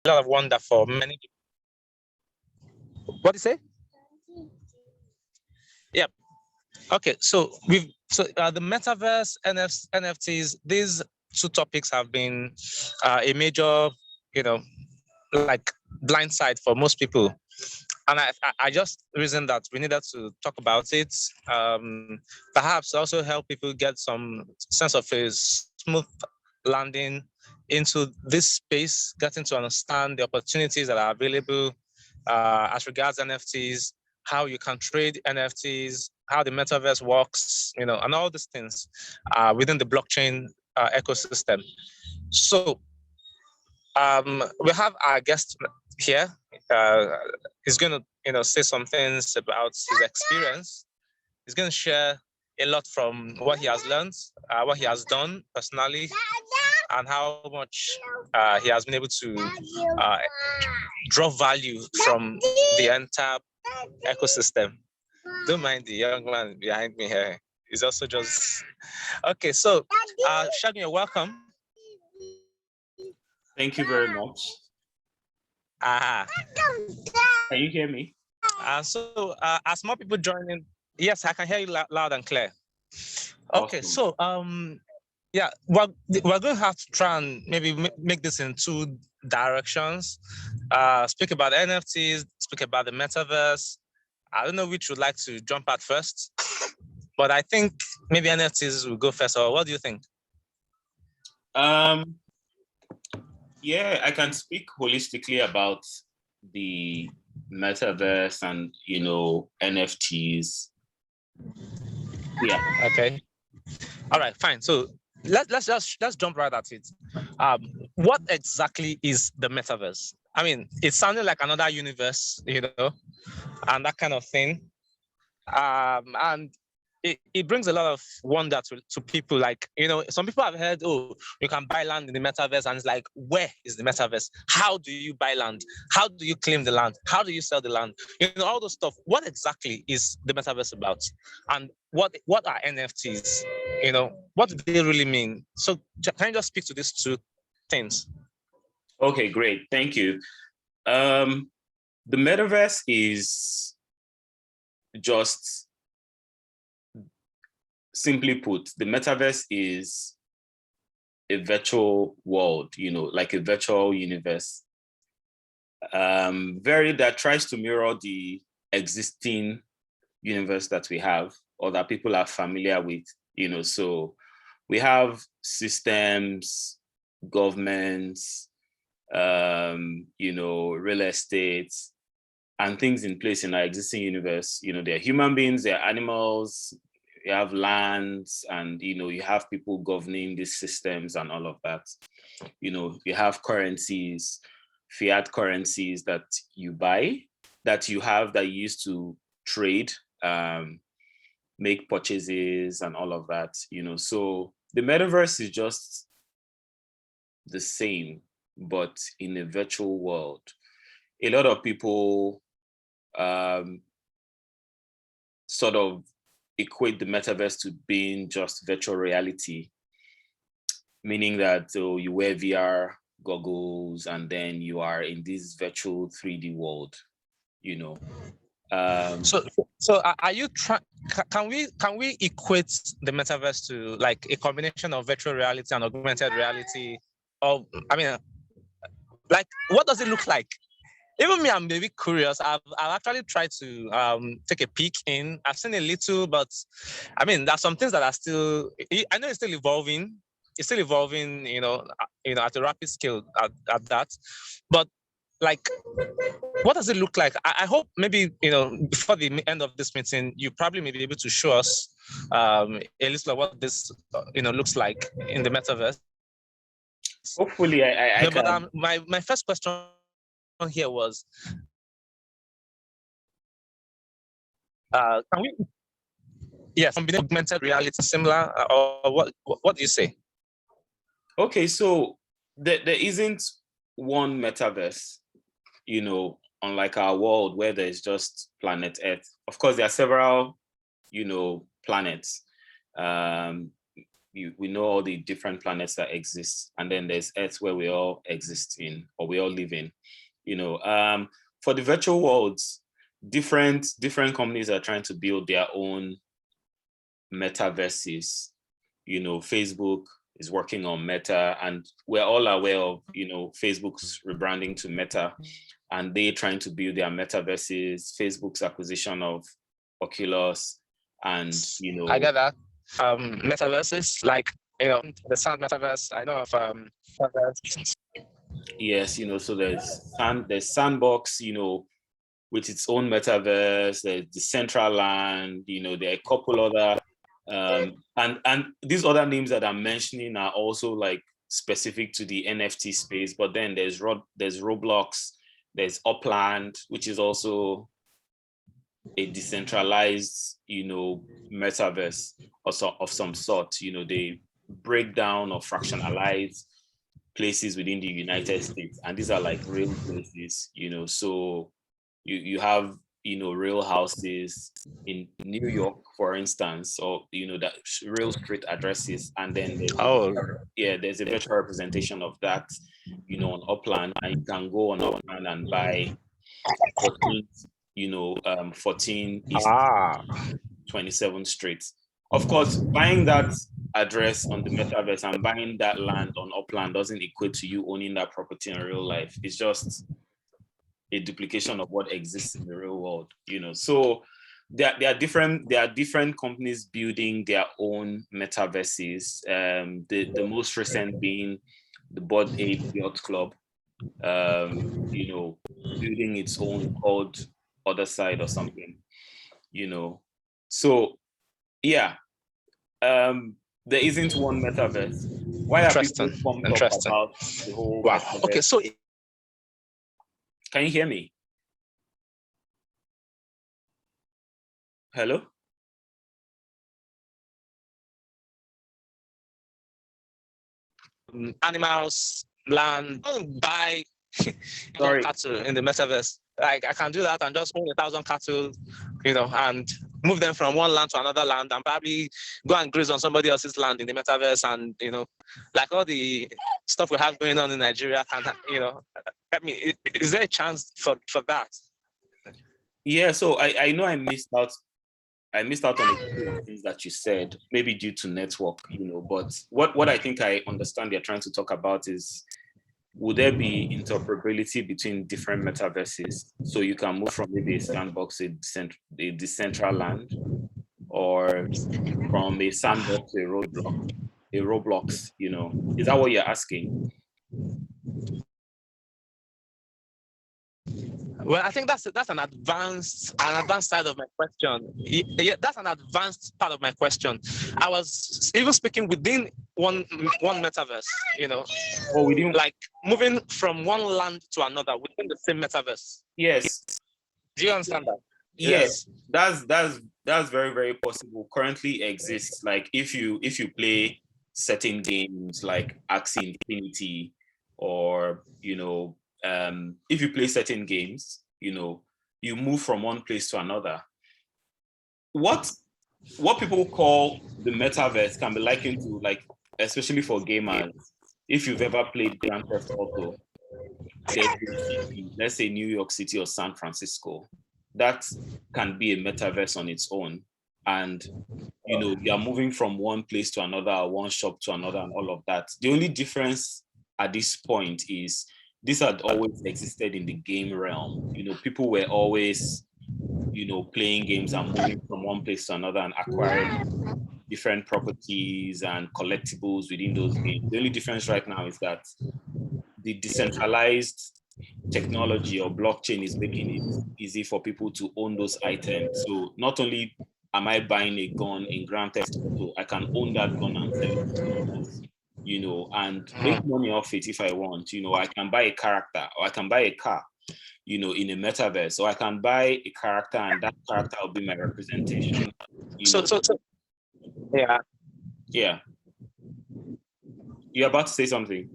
lot of wonder for many people. What do you say? Yeah. Okay. So the metaverse, NFTs. These two topics have been a major, like blind side for most people. And I just reasoned that we needed to talk about it. Perhaps also help people get some sense of a smooth landing into this space, getting to understand the opportunities that are available as regards NFTs, how you can trade NFTs, how the metaverse works, and all these things within the blockchain ecosystem. So we have our guest here. He's going to, say some things about his experience. He's going to share a lot from what he has learned, what he has done personally, and how much he has been able to draw value from the entire ecosystem. Don't mind the young man behind me here. He's also just okay. So, Shagun, you're welcome. Thank you very much. Ah. Can you hear me? So as more people join in, yes, I can hear you loud and clear. Okay, awesome. So yeah, we're going to have to try and maybe make this in two directions. Speak about NFTs, speak about the metaverse. I don't know which would like to jump at first, but I think maybe NFTs will go first. Or what do you think? Yeah, I can speak holistically about the metaverse and NFTs. Yeah. Okay. All right. Fine. So let's jump right at it. What exactly is the metaverse? I mean, it sounded like another universe, and that kind of thing. And it brings a lot of wonder to people. Like, some people have heard, oh, you can buy land in the metaverse, and it's like, where is the metaverse? How do you buy land? How do you claim the land? How do you sell the land? All those stuff. What exactly is the metaverse about? And what are NFTs? What do they really mean? So can you just speak to these two things? Okay, great. Thank you. The metaverse is just, simply put, the metaverse is a virtual world, like a virtual universe, that tries to mirror the existing universe that we have or that people are familiar with, so we have systems, governments, real estate, and things in place in our existing universe. There are human beings, there are animals, you have lands, and you have people governing these systems and all of that. You have currencies, fiat currencies that you buy, that you have, that you use to trade, make purchases and all of that. So the metaverse is just the same, but in a virtual world. A lot of people sort of equate the metaverse to being just virtual reality, meaning that you wear VR goggles and then you are in this virtual 3D world, So are you trying? Can we equate the metaverse to like a combination of virtual reality and augmented reality? Or I mean, like, what does it look like? Even me, I'm maybe curious. I've actually tried to take a peek in. I've seen a little, but I mean, there's some things that are still. I know it's still evolving. It's still evolving, at a rapid scale at that. But like, what does it look like? I hope maybe before the end of this meeting, you probably may be able to show us a little of what this looks like in the metaverse. Hopefully, I no, can. But my first question here was, can we? Yes, combine augmented reality similar, or what do you say? Okay, so there isn't one metaverse, unlike our world where there's just planet Earth. Of course, there are several, planets. we know all the different planets that exist, and then there's Earth where we all exist in, or we all live in. For the virtual worlds, different companies are trying to build their own metaverses. Facebook is working on Meta, and we're all aware of Facebook's rebranding to Meta, and they trying to build their metaverses. Facebook's acquisition of Oculus, and I get that. Metaverses, like the Sand Metaverse. I know of metaverse. Yes, so there's Sandbox, with its own metaverse. There's Decentraland. There are a couple other, and these other names that I'm mentioning are also like specific to the NFT space. But then there's Roblox, there's Upland, which is also a decentralized, metaverse of some sort. They break down or fractionalize places within the United States, and these are like real places. So you have real houses in New York, for instance, or that real street addresses, and then there's a virtual representation of that on Upland, and you can go on Upland and buy 14 East 27th Street. Of course, buying that address on the metaverse and buying that land on Upland doesn't equate to you owning that property in real life. It's just a duplication of what exists in the real world. So there are different companies building their own metaverses. The most recent being the Bored Ape Yacht Club, building its own called Other Side or something. So yeah, there isn't one metaverse. Why are people pumped up about the whole metaverse? Okay, so can you hear me? Hello? Animals, land, buy cattle in the metaverse. Like I can do that and just own 1,000 cattle, and move them from one land to another land, and probably go and graze on somebody else's land in the metaverse, and like all the stuff we have going on in Nigeria. Can is there a chance for that? Yeah, so I know I missed out on a couple of things that you said, maybe due to network, but what I think I understand you're trying to talk about is, would there be interoperability between different metaverses? So you can move from maybe a sandbox, a Decentraland, or from a sandbox to a Roblox, Is that what you're asking? Well, I think that's an advanced side of my question. Yeah, that's an advanced part of my question. I was even speaking within one metaverse, or within, like moving from one land to another within the same metaverse. Yes. Do you understand that? Yes, that's very, very possible. Currently exists. Like if you play certain games like Axie Infinity, or if you play certain games, you move from one place to another. What people call the metaverse can be likened to, like, especially for gamers, if you've ever played Grand Theft Auto, let's say New York City or San Francisco, that can be a metaverse on its own. And you're moving from one place to another, one shop to another, and all of that. The only difference at this point is this had always existed in the game realm. People were always, playing games and moving from one place to another and acquiring different properties and collectibles within those games. The only difference right now is that the decentralized technology or blockchain is making it easy for people to own those items. So not only am I buying a gun in Grand Theft Auto, I can own that gun and sell it to someone else, and make money off it if I want. I can buy a character, or I can buy a car, in a metaverse. So I can buy a character, and that character will be my representation. So yeah. Yeah. You're about to say something.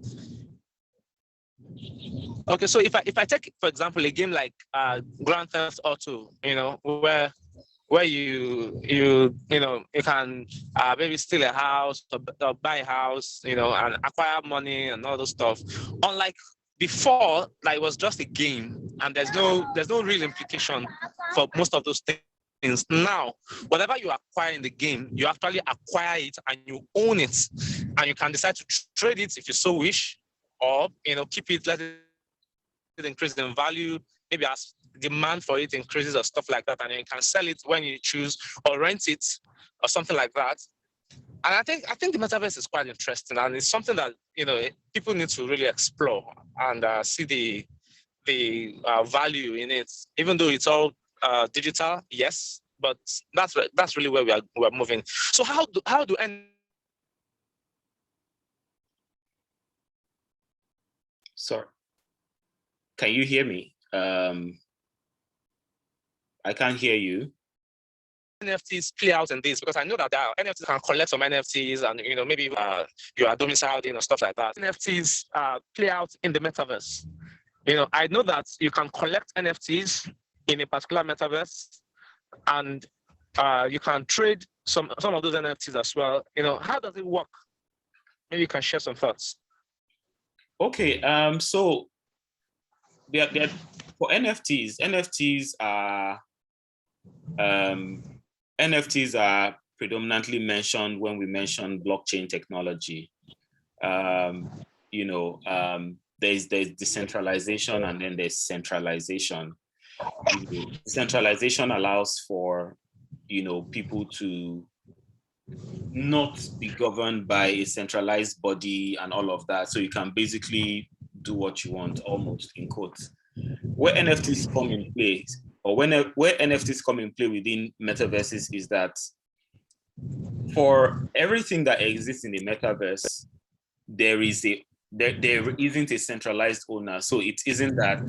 Okay, so if I take, for example, a game like Grand Theft Auto, where where you can maybe steal a house or buy a house, and acquire money and all those stuff. Unlike before, like, it was just a game, and there's no real implication for most of those things. Now, whatever you acquire in the game, you actually acquire it and you own it, and you can decide to trade it if you so wish, or keep it, let it increase in value, maybe as demand for it increases or stuff like that, and you can sell it when you choose, or rent it or something like that. And I think the metaverse is quite interesting, and it's something that people need to really explore and see the value in it, even though it's all digital, yes, but that's really where we're moving. So how do Sorry, can you hear me? I can't hear you. NFTs play out in this? Because I know that there are NFTs can collect some NFTs, and maybe you are domiciled in or stuff like that. NFTs play out in the metaverse. I know that you can collect NFTs in a particular metaverse, and you can trade some of those NFTs as well. How does it work? Maybe you can share some thoughts. Okay, so they're, for NFTs, NFTs are predominantly mentioned when we mention blockchain technology. There's decentralization, and then there's centralization. Decentralization allows for people to not be governed by a centralized body and all of that. So you can basically do what you want, almost, in quotes. Where NFTs come in place, or where NFTs come in play within metaverses, is that for everything that exists in the metaverse, there isn't a centralized owner. So it isn't that,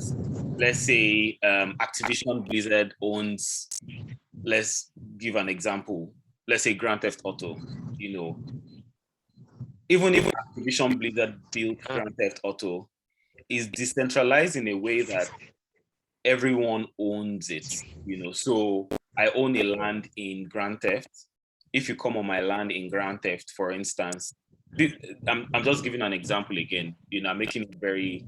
let's say, Activision Blizzard owns, let's give an example, let's say Grand Theft Auto. Even if Activision Blizzard built Grand Theft Auto, is decentralized in a way that everyone owns it. So I own a land in Grand Theft. If you come on my land in Grand Theft, for instance, I'm just giving an example again. I'm making it very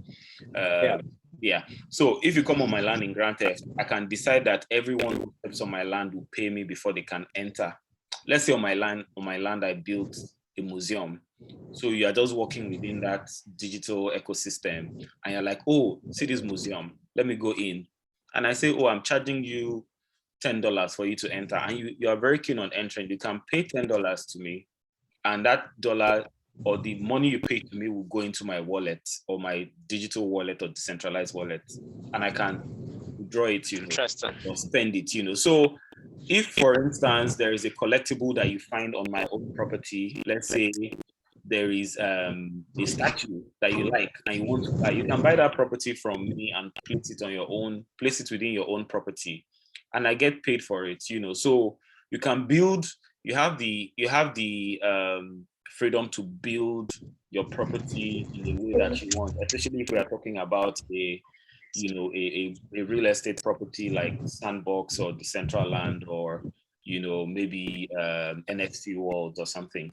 yeah. So if you come on my land in Grand Theft, I can decide that everyone who steps on my land will pay me before they can enter. Let's say on my land I built a museum. So you are just working within that digital ecosystem, and you're like, oh, see this museum, let me go in. And I say, oh, I'm charging you $10 for you to enter, and you are very keen on entering. You can pay $10 to me, and that dollar or the money you pay to me will go into my wallet, or my digital wallet or decentralized wallet, and I can withdraw it, or spend it, So if, for instance, there is a collectible that you find on my own property, let's say there is a statue that you like and you want to buy, you can buy that property from me and place it within your own property, and I get paid for it. So you can build. You have the freedom to build your property in the way that you want, especially if we are talking about a real estate property like Sandbox or Decentraland, or maybe NFT World or something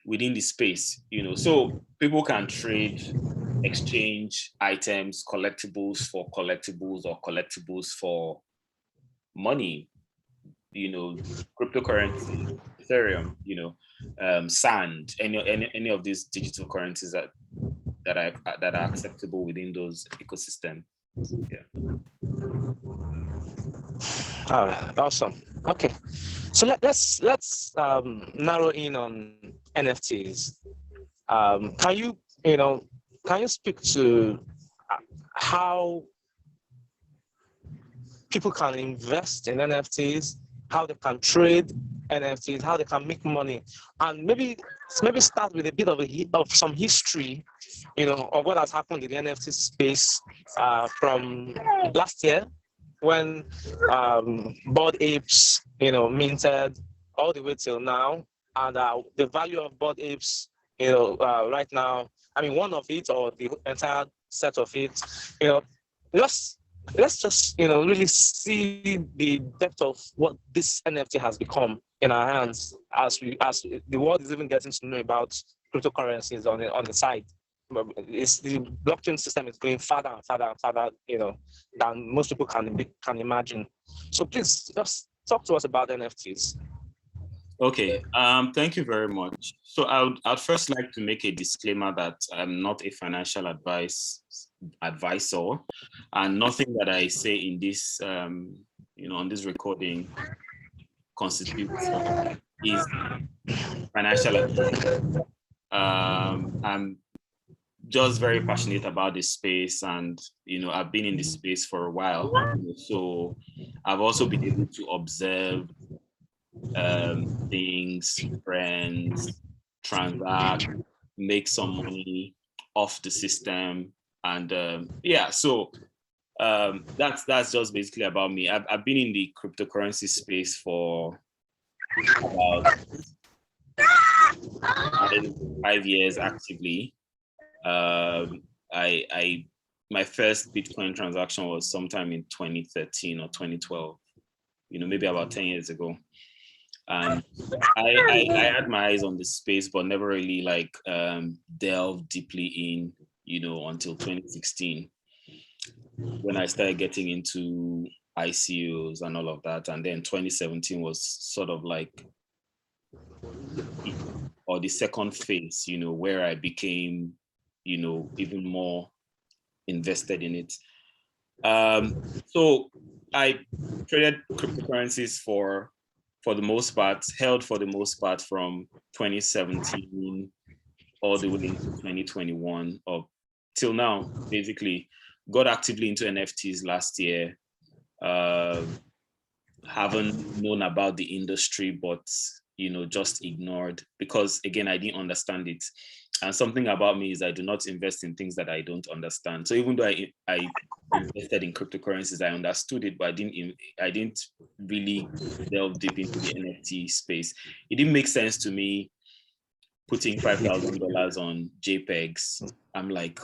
within the space. So people can trade, exchange items, collectibles for collectibles, or collectibles for money. Cryptocurrency, Ethereum, Sand, any of these digital currencies that are acceptable within those ecosystems. Yeah. All right, awesome. Okay, so let's narrow in on NFTs. Can you speak to how people can invest in NFTs, how they can trade NFTs, how they can make money, and maybe start with a bit of some history, of what has happened in the NFT space from last year, when Bored Apes, minted, all the way till now, and the value of Bored Apes, right now. I mean, one of it or the entire set of it, just let's just really see the depth of what this NFT has become in our hands as the world is even getting to know about cryptocurrencies on the side. It's the blockchain system is going farther and farther and farther, than most people can imagine. So please just talk to us about NFTs. Okay, thank you very much. So I'd first like to make a disclaimer that I'm not a financial advisor, and nothing that I say in this, on this recording constitutes is financial advice. I'm just very passionate about this space, and I've been in this space for a while, so I've also been able to observe things, friends, transact, make some money off the system, and so that's just basically about me. I've been in the cryptocurrency space for about 5 years actively. I my first Bitcoin transaction was sometime in 2013 or 2012, maybe about 10 years ago. And I had my eyes on the space, but never really delved deeply in, until 2016, when I started getting into ICOs and all of that. And then 2017 was sort of the second phase, where I became, even more invested in it. So I traded cryptocurrencies for the most part, held for the most part from 2017 all the way into 2021 or till now, basically. Got actively into NFTs last year. Haven't known about the industry, but just ignored, because again, I didn't understand it. And something about me is I do not invest in things that I don't understand. So even though I invested in cryptocurrencies, I understood it, but I didn't really delve deep into the NFT space. It didn't make sense to me putting $5,000 on JPEGs. I'm like,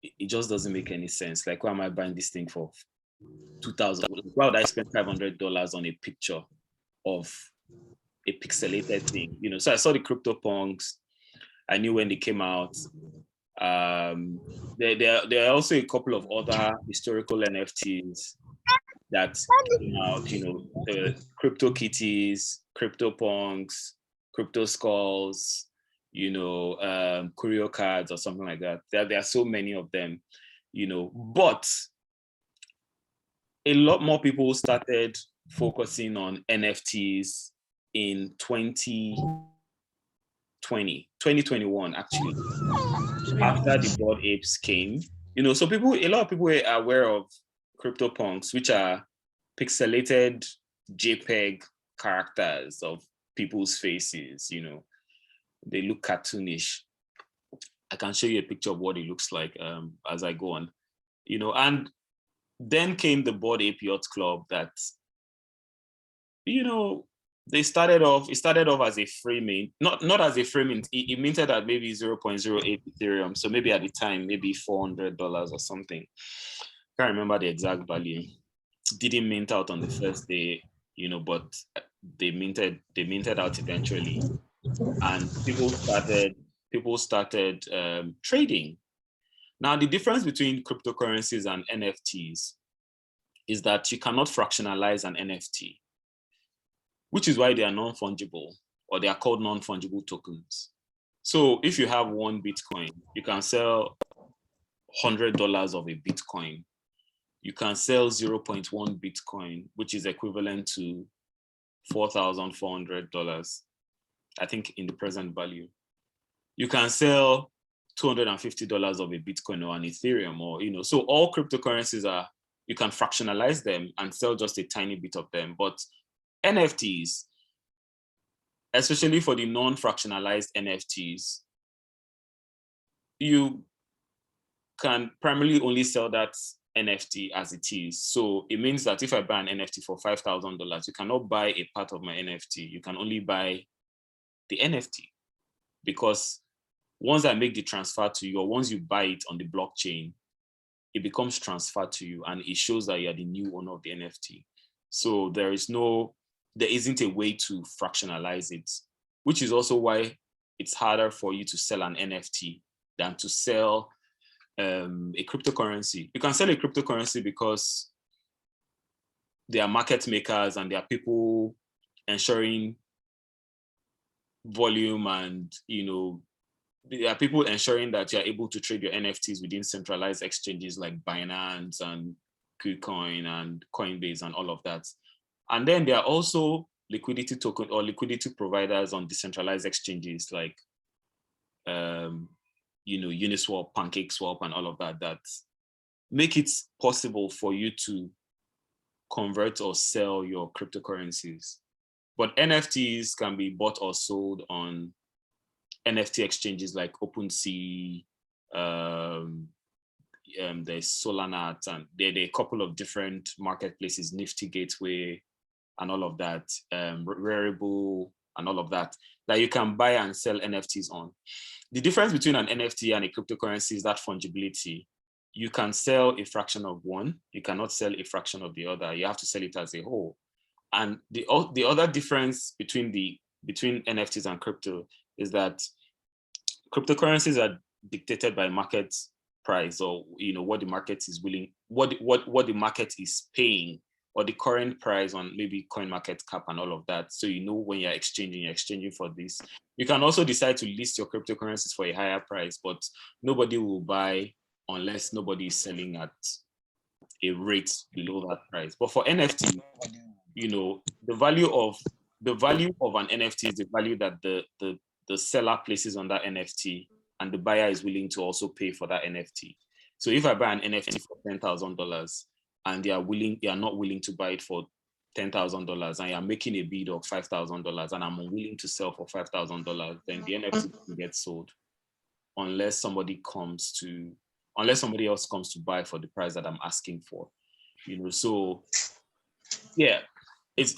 it just doesn't make any sense. Like, why am I buying this thing for 2,000? Why would I spend $500 on a picture of a pixelated thing? So I saw the CryptoPunks. I knew when they came out. There are also a couple of other historical NFTs that came out, the Crypto Kitties, CryptoPunks, Crypto Skulls, Curio cards or something like that. There are so many of them, but a lot more people started focusing on NFTs in 2021, actually, after the Bored Apes came. So a lot of people are aware of CryptoPunks, which are pixelated JPEG characters of people's faces. They look cartoonish. I can show you a picture of what it looks like as I go on. And then came the Bored Ape Yacht Club that, it started off as a free mint, not as a free mint. It minted at maybe 0.08 Ethereum. So maybe at the time, maybe $400 or something. Can't remember the exact value. Didn't mint out on the first day, but they minted out eventually. And people started trading. Now, the difference between cryptocurrencies and NFTs is that you cannot fractionalize an NFT, which is why they are non-fungible, or they are called non-fungible tokens. So if you have one Bitcoin, you can sell $100 of a Bitcoin. You can sell 0.1 Bitcoin, which is equivalent to $4,400, I think, in the present value. You can sell $250 of a Bitcoin or an Ethereum, or, so all cryptocurrencies you can fractionalize them and sell just a tiny bit of them. But NFTs, especially for the non-fractionalized NFTs, you can primarily only sell that NFT as it is. So it means that if I buy an NFT for $5,000, you cannot buy a part of my NFT. You can only buy the NFT, because once I make the transfer to you, or once you buy it on the blockchain, it becomes transferred to you, and it shows that you're the new owner of the NFT. So there isn't a way to fractionalize it, which is also why it's harder for you to sell an NFT than to sell a cryptocurrency. You can sell a cryptocurrency because there are market makers and there are people ensuring volume, and there are people ensuring that you're able to trade your NFTs within centralized exchanges like Binance and KuCoin and Coinbase and all of that. And then there are also liquidity token or liquidity providers on decentralized exchanges like Uniswap, PancakeSwap, and all of that, that make it possible for you to convert or sell your cryptocurrencies. But NFTs can be bought or sold on NFT exchanges like OpenSea, there's Solana, and there are a couple of different marketplaces, Nifty Gateway, and all of that, Rarible, and all of that you can buy and sell NFTs on. The difference between an NFT and a cryptocurrency is that fungibility. You can sell a fraction of one, you cannot sell a fraction of the other. You have to sell it as a whole. And the other difference between NFTs and crypto is that cryptocurrencies are dictated by market price, or what the market is willing, what the market is paying, or the current price on maybe CoinMarketCap and all of that. So when you're exchanging for this. You can also decide to list your cryptocurrencies for a higher price, but nobody will buy unless nobody is selling at a rate below that price. But for NFT, the value of an NFT is the value that the seller places on that NFT, and the buyer is willing to also pay for that NFT. So if I buy an NFT for $10,000 and they are not willing to buy it for $10,000, and you're making a bid of $5,000, and I'm unwilling to sell for $5,000, then the NFT can get sold unless somebody else comes to buy for the price that I'm asking for. So yeah, it's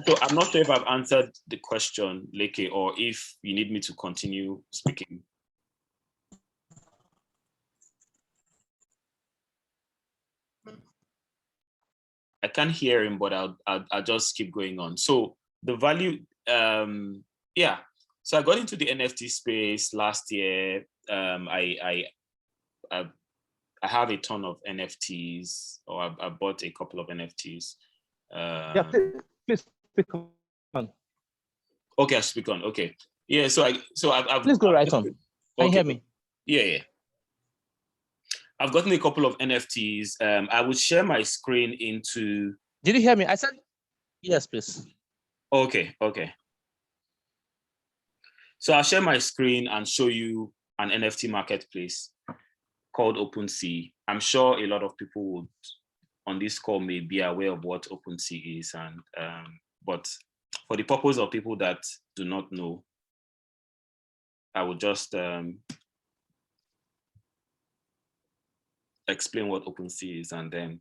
so I'm not sure if I've answered the question, Leke, or if you need me to continue speaking. I can't hear him, but I'll just keep going on. So the value, yeah. So I got into the NFT space last year. I have a ton of NFTs, or I bought a couple of NFTs. Yeah, please speak on. Okay, I speak on. Okay, yeah. So I've please go right on. Okay. Can you hear me? Yeah. I've gotten a couple of NFTs. I will share my screen into. Did you hear me? I said yes, please. Okay. So I'll share my screen and show you an NFT marketplace called OpenSea. I'm sure a lot of people on this call may be aware of what OpenSea is, and but for the purpose of people that do not know, I will just explain what OpenSea is, and then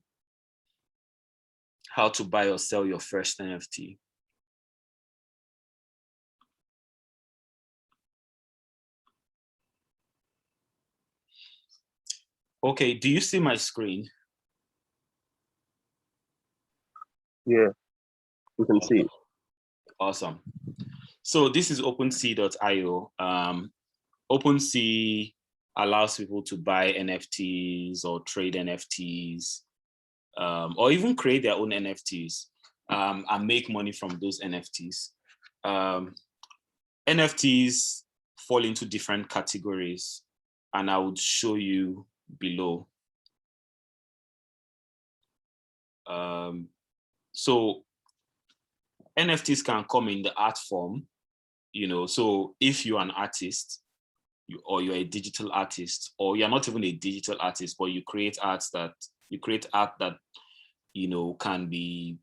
how to buy or sell your first NFT. Okay, do you see my screen? Yeah, we can see it. Awesome. So this is OpenSea.io. OpenSea allows people to buy NFTs or trade NFTs, or even create their own NFTs and make money from those NFTs. NFTs fall into different categories, and I would show you below. So NFTs can come in the art form, so if you're an artist, or you're a digital artist, or you're not even a digital artist, but you create art that can be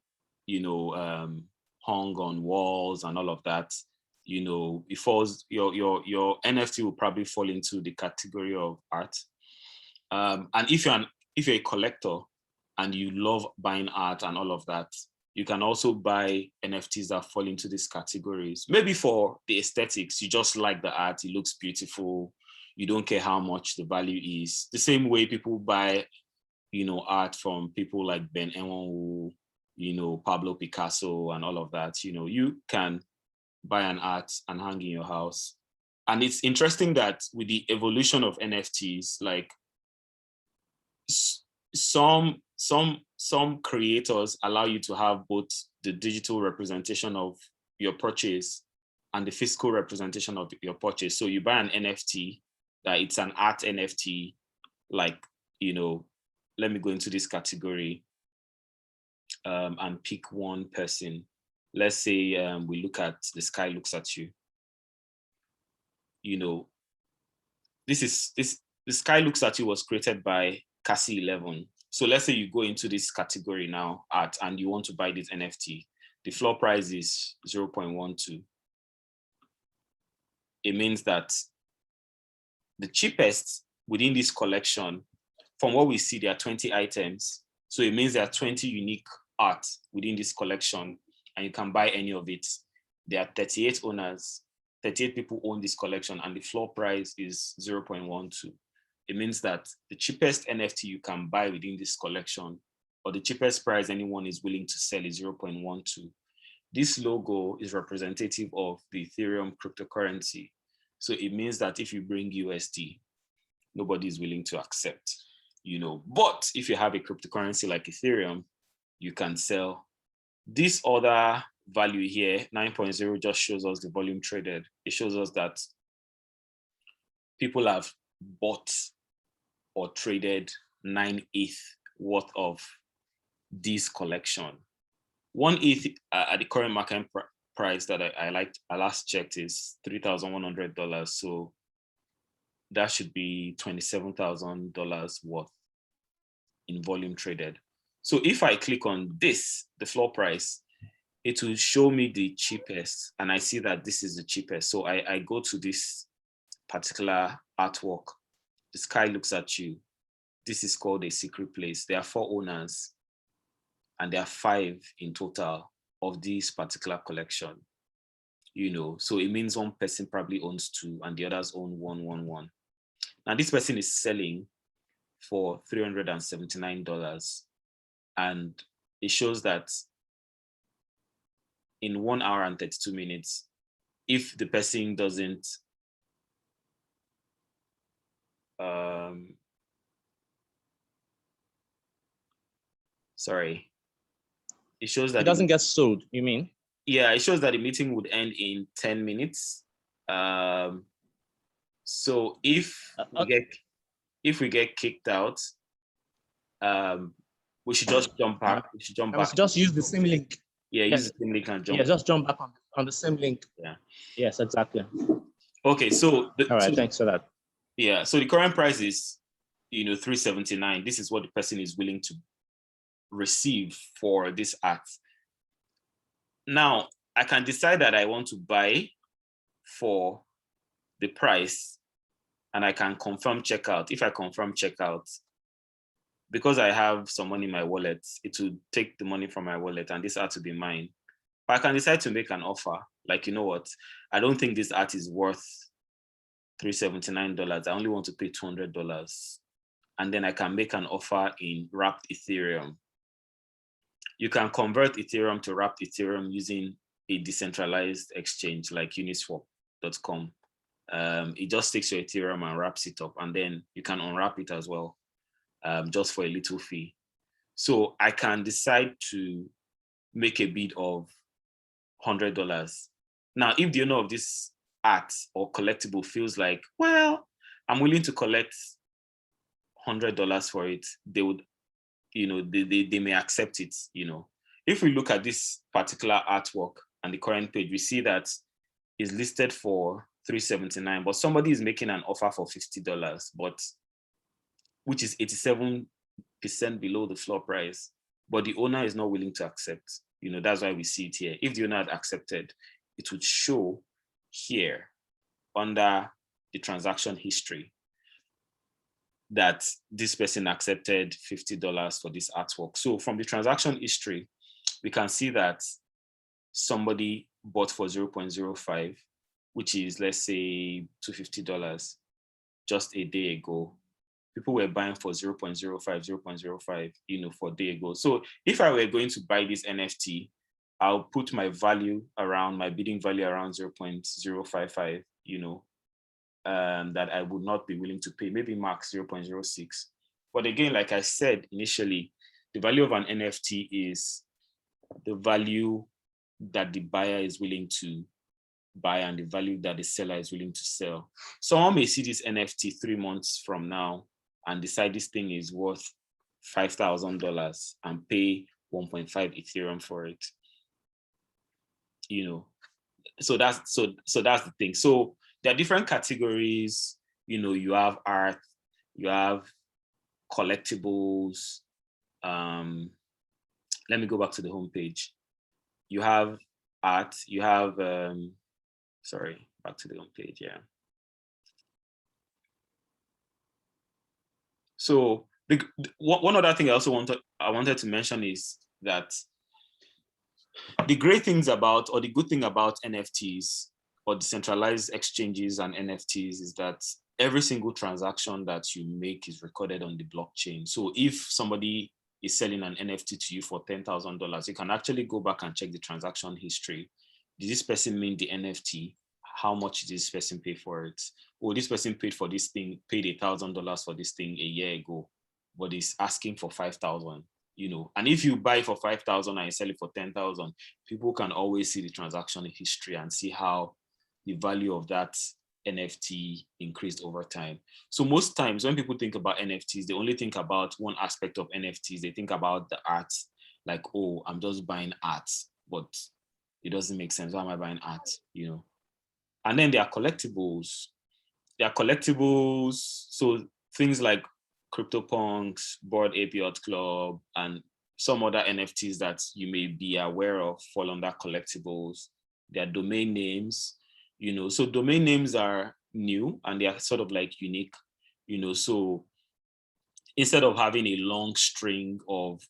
hung on walls and all of that, it falls, your NFT will probably fall into the category of art. And if you're a collector and you love buying art and all of that, you can also buy NFTs that fall into these categories. Maybe for the aesthetics, you just like the art, it looks beautiful, you don't care how much the value is. The same way people buy, art from people like Ben Enwonwu, Pablo Picasso and all of that. You can buy an art and hang in your house. And it's interesting that with the evolution of NFTs, like some creators allow you to have both the digital representation of your purchase and the physical representation of your purchase. So you buy an NFT, that it's an art NFT, like, let me go into this category and pick one person. Let's say we look at The Sky Looks at You. The Sky Looks at You was created by Cassie 11. So let's say you go into this category now, art, and you want to buy this NFT. The floor price is 0.12. It means that the cheapest within this collection, from what we see, there are 20 items. So it means there are 20 unique art within this collection, and you can buy any of it. There are 38 owners, 38 people own this collection, and the floor price is 0.12. It means that the cheapest NFT you can buy within this collection, or the cheapest price anyone is willing to sell, is 0.12. This logo is representative of the Ethereum cryptocurrency. So it means that if you bring USD, nobody is willing to accept, But if you have a cryptocurrency like Ethereum, you can sell. This other value here, 9.0, just shows us the volume traded. It shows us that people have bought or traded 9 ETH worth of this collection. 1 ETH at the current market price that I last checked is $3,100. So that should be $27,000 worth in volume traded. So if I click on this, the floor price, it will show me the cheapest, and I see that this is the cheapest. So I go to this particular artwork. The Sky Looks at You. This is called A Secret Place. There are 4 owners, and there are 5 in total of this particular collection. So it means one person probably owns 2 and the others own 1. Now this person is selling for $379, and it shows that in 1 hour and 32 minutes, if the person doesn't it shows that it doesn't get sold, you mean? Yeah, it shows that the meeting would end in 10 minutes. So if we get kicked out, we should just jump back. We should jump back. Just use the same link. Yeah, use the same link and jump. Yeah, just jump back on the same link. Yeah. Yes, exactly. Okay, so all right, thanks for that. Yeah, so the current price is, $379. This is what the person is willing to receive for this art. Now, I can decide that I want to buy for the price, and I can confirm checkout. If I confirm checkout, because I have some money in my wallet, it will take the money from my wallet and this art to be mine. But I can decide to make an offer. Like, you know what? I don't think this art is worth $379. I only want to pay $200. And then I can make an offer in wrapped Ethereum. You can convert Ethereum to wrapped Ethereum using a decentralized exchange like uniswap.com. It just takes your Ethereum and wraps it up, and then you can unwrap it as well, just for a little fee. So I can decide to make a bid of $100. Now, if the owner of this art or collectible feels like, well, I'm willing to collect $100 for it, they would, they may accept it. If we look at this particular artwork and the current page, we see that it's listed for $379, but somebody is making an offer for $50, but which is 87% below the floor price, but the owner is not willing to accept. That's why we see it here. If the owner had accepted, it would show here under the transaction history that this person accepted $50 for this artwork. So from the transaction history, we can see that somebody bought for 0.05, which is, let's say, $250. just a day ago. People were buying for 0.05, 0.05, for a day ago. So if I were going to buy this NFT, I'll put my bidding value around 0.055, that I would not be willing to pay, maybe max 0.06. But again, like I said initially, the value of an NFT is the value that the buyer is willing to buy and the value that the seller is willing to sell. Someone may see this NFT 3 months from now and decide this thing is worth $5,000 and pay 1.5 Ethereum for it. So that's the thing. So there are different categories. You have art, you have collectibles. Let me go back to the homepage. You have art, you have back to the homepage, yeah. So one other thing I wanted to mention is that the great things about, or the good thing about NFTs or decentralized exchanges and NFTs is that every single transaction that you make is recorded on the blockchain. So if somebody is selling an NFT to you for $10,000, you can actually go back and check the transaction history. Did this person mint the NFT? How much did this person pay for it? Oh, this person paid $1,000 for this thing a year ago, but is asking for 5,000. And if you buy for 5,000 and you sell it for 10,000, people can always see the transaction history and see how the value of that NFT increased over time. So most times when people think about NFTs, they only think about one aspect of NFTs. They think about the art, like, oh, I'm just buying art, but it doesn't make sense. Why am I buying art? And then there are collectibles. So things like CryptoPunks, Bored Ape Yacht Club, and some other NFTs that you may be aware of fall under collectibles. There are domain names, so domain names are new and they are sort of like unique, so instead of having a long string of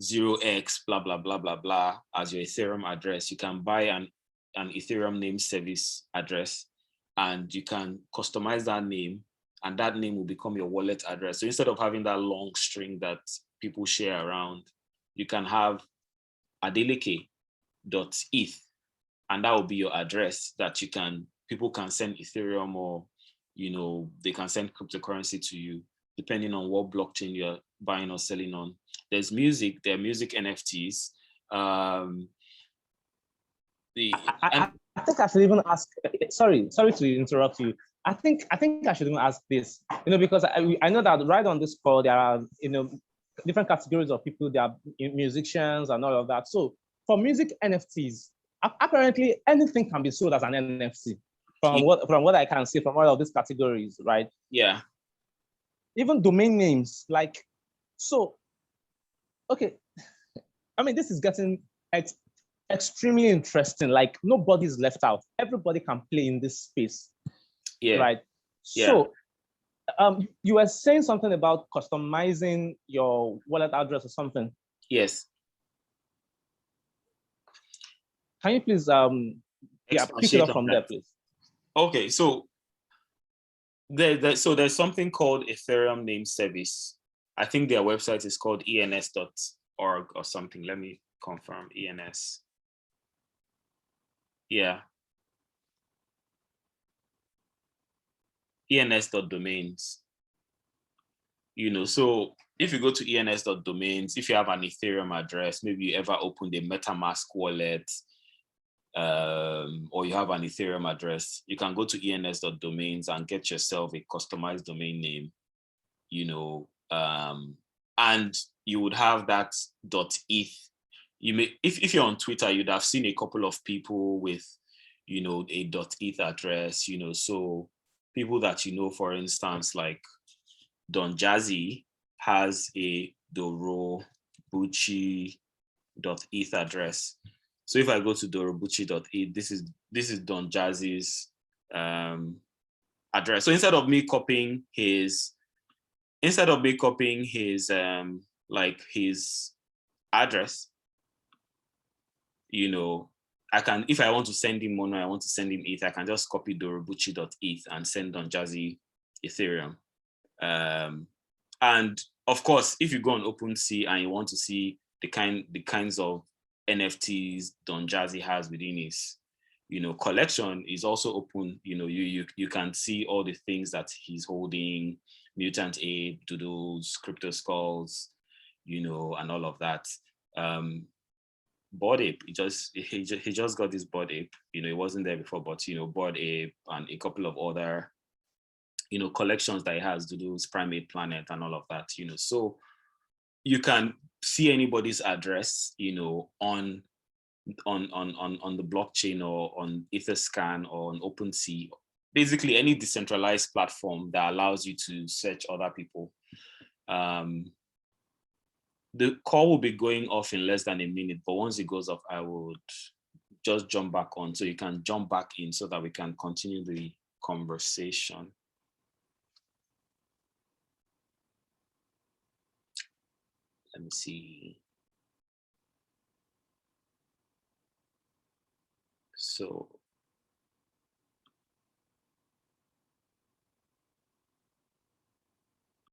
0x blah, blah, blah, blah, blah as your Ethereum address, you can buy an Ethereum name service address and you can customize that name and that name will become your wallet address. So instead of having that long string that people share around, you can have adeleke.eth and that will be your address that people can send Ethereum or, they can send cryptocurrency to you depending on what blockchain you're buying or selling on. There are music NFTs. I think I should even ask, sorry to interrupt you. I think I should even ask this, because I know that right on this call, there are, different categories of people. There are musicians and all of that. So for music NFTs, apparently anything can be sold as an NFT from what I can see from all of these categories, right? Yeah. Even domain names, okay. I mean, this is getting extremely interesting. Like nobody's left out. Everybody can play in this space. Yeah. Right. Yeah. So you were saying something about customizing your wallet address or something. Yes. Can you please pick it up from there, please? Okay, so there's something called Ethereum Name Service. I think their website is called ens.org or something. Let me confirm. ENS. Yeah. ens.domains. So if you go to ens.domains, if you have an Ethereum address, maybe you ever opened a MetaMask wallet, or you have an Ethereum address, you can go to ens.domains and get yourself a customized domain name, and you would have that .eth. You may, if you're on Twitter, you'd have seen a couple of people with, a .eth address, so people that, for instance, like Don Jazzy has a dorobuchi.eth address. So if I go to dorobuchi.eth, this is Don Jazzy's address. So instead of me copying his like his address, I can, if I want to send him mono, I want to send him ETH, I can just copy dorobuchi.eth and send Don Jazzy Ethereum. And of course, if you go on OpenSea and you want to see the kinds of NFTs Don Jazzy has within his, collection is also open. You can see all the things that he's holding, Mutant Ape, Doodles, Crypto Skulls, and all of that. Bored Ape, he just got this Bored Ape. It wasn't there before, but Bored Ape and a couple of other collections that he has, Doodles, Primate Planet, and all of that. So you can see anybody's address, on the blockchain or on Etherscan or on OpenSea, basically any decentralized platform that allows you to search other people. The call will be going off in less than a minute, but once it goes off, I would just jump back on so you can jump back in so that we can continue the conversation. Let me see. So